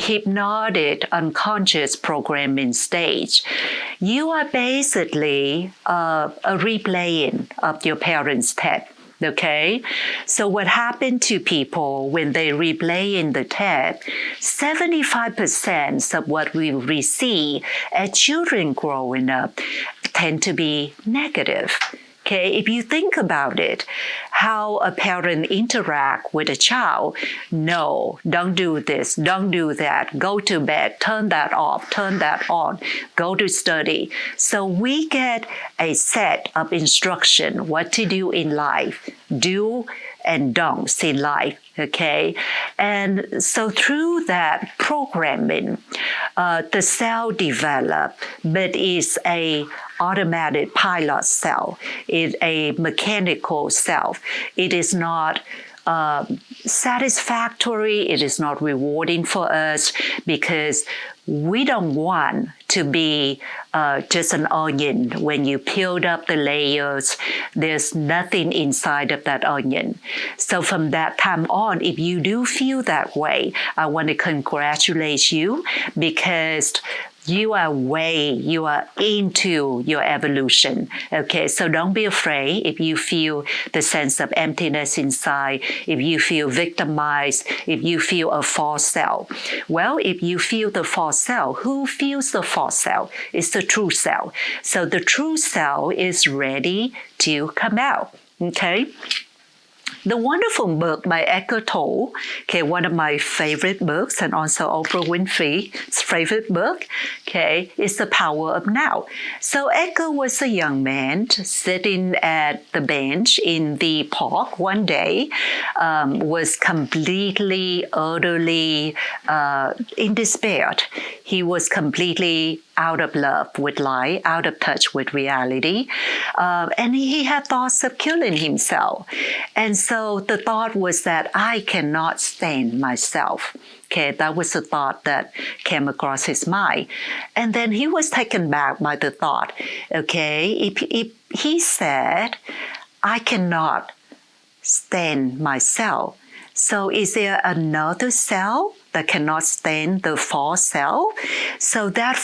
hypnotic unconscious programming stage, you are basically a replaying of your parents' tape. Okay, so what happened to people when they replay in the tape, 75% of what we receive as children growing up tend to be negative. Okay, if you think about it, how a parent interact with a child, no, don't do this, don't do that, go to bed, turn that off, turn that on, go to study. So we get a set of instruction, what to do in life, do and don'ts in life, okay? And so through that programming, the cell develop, but it's a automatic pilot cell. It's a mechanical cell. It is not satisfactory. It is not rewarding for us because we don't want to be just an onion. When you peeled up the layers, there's nothing inside of that onion. So from that time on, if you do feel that way, I want to congratulate you because you are into your evolution. Okay, so don't be afraid if you feel the sense of emptiness inside, if you feel victimized, if you feel a false self. Well, if you feel the false self, who feels the false self? It's the true self. So the true self is ready to come out. Okay. The wonderful book by Eckhart Tolle, okay, one of my favorite books and also Oprah Winfrey's favorite book, okay, is The Power of Now. So Eckhart was a young man sitting at the bench in the park one day, was completely, utterly in despair. He was completely out of love with life, out of touch with reality. And he had thoughts of killing himself. And so the thought was that I cannot stand myself. Okay, that was the thought that came across his mind. And then he was taken back by the thought, okay, if he said, I cannot stand myself. So is there another self that cannot stand the false self? So that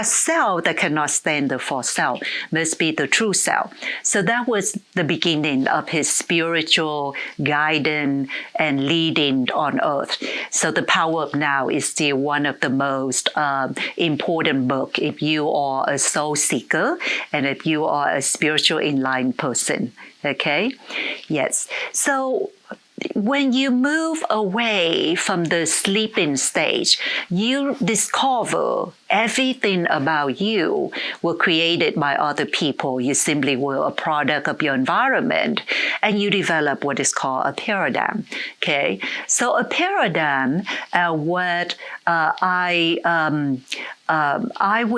self that cannot stand the false self must be the true self. So that was the beginning of his spiritual guidance and leading on earth. So The Power of Now is still one of the most important books if you are a soul seeker and if you are a spiritual enlightened person. Okay? Yes. So when you move away from the sleeping stage, you discover everything about you were created by other people. You simply were a product of your environment, and you develop what is called a paradigm. Okay, so a paradigm, I would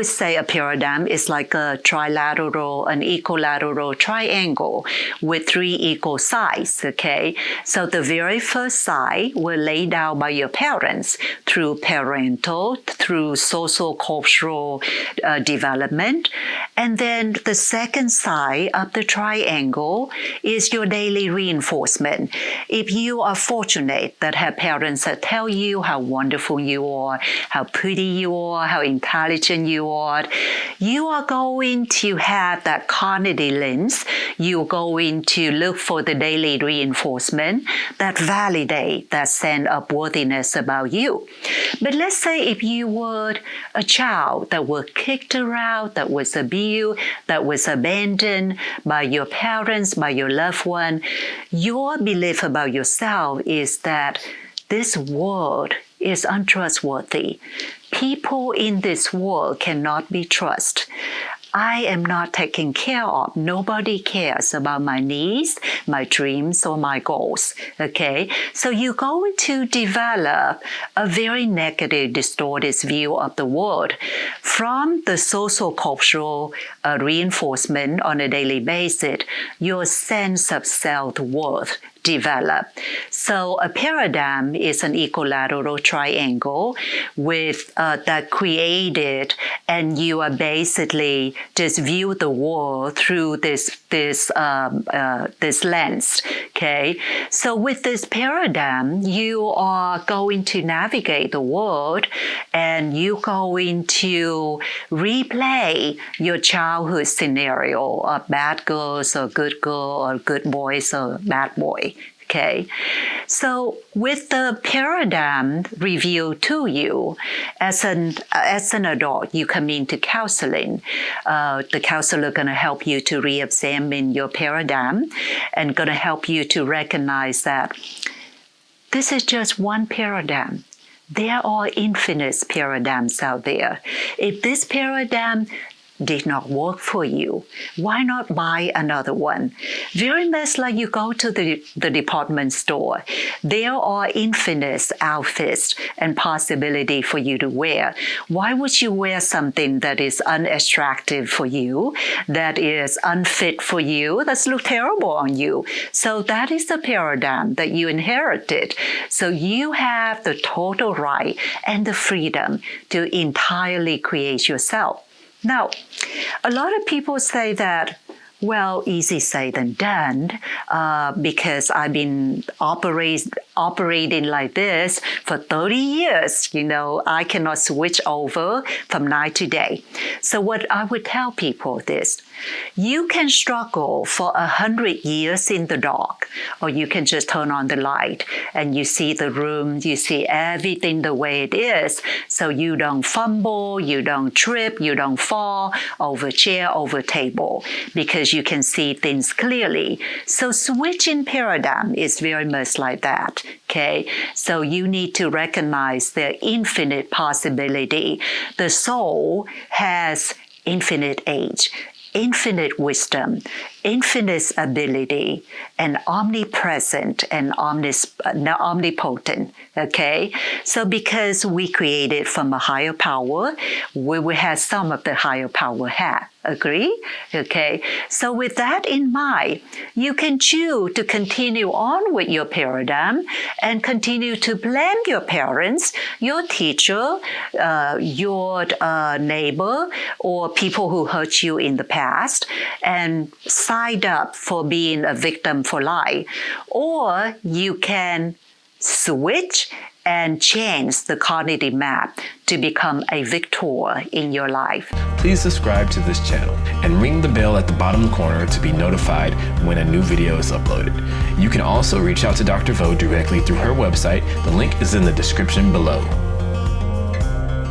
say a paradigm is like a trilateral, an equilateral triangle with 3 equal sides, okay? So the very first side were laid out by your parents through parental, through social cultural development. And then the second side of the triangle is your daily reinforcement. If you are fortunate that have parents that tell you how wonderful you are, how pretty you are, how intelligent you are going to have that cognitive lens. You're going to look for the daily reinforcement that validate that sense of worthiness about you. But let's say if you were a child that was kicked around, that was abused, that was abandoned by your parents, by your loved one, your belief about yourself is that this world is untrustworthy. People in this world cannot be trusted. I am not taken care of. Nobody cares about my needs, my dreams, or my goals. Okay? So you're going to develop a very negative, distorted view of the world from the social cultural reinforcement on a daily basis. Your sense of self-worth develop. So a paradigm is an equilateral triangle with that created, and you are basically just view the world through this lens. Okay, so with this paradigm, you are going to navigate the world, and you're going to replay your childhood scenario of bad girls or good girl or good boys or bad boy. Okay, so with the paradigm revealed to you as an adult, you come into counseling. The counselor going to help you to re-examine your paradigm and going to help you to recognize that this is just one paradigm. There are infinite paradigms out there. If this paradigm did not work for you, why not buy another one? Very much like you go to the department store. There are infinite outfits and possibility for you to wear. Why would you wear something that is unattractive for you, that is unfit for you, that's look terrible on you? So that is the paradigm that you inherited. So you have the total right and the freedom to entirely create yourself. Now, a lot of people say that, well, easy say than done, because I've been operating like this for 30 years. I cannot switch over from night to day. So what I would tell people is, you can struggle for 100 years in the dark, or you can just turn on the light and you see the room, you see everything the way it is. So you don't fumble, you don't trip, you don't fall over chair, over table, because you can see things clearly. So switching paradigm is very much like that. Okay, so you need to recognize the infinite possibility. The soul has infinite age, infinite wisdom, infinite ability, and omnipresent and omnipotent. Okay, so because we created from a higher power, we will have some of the higher power have. Agree? Okay, so with that in mind, you can choose to continue on with your paradigm and continue to blame your parents, your teacher, your neighbor, or people who hurt you in the past, and sign up for being a victim for life. Or you can switch and change the cognitive map to become a victor in your life. Please subscribe to this channel and ring the bell at the bottom corner to be notified when a new video is uploaded. You can also reach out to Dr. Vo directly through her website. The link is in the description below.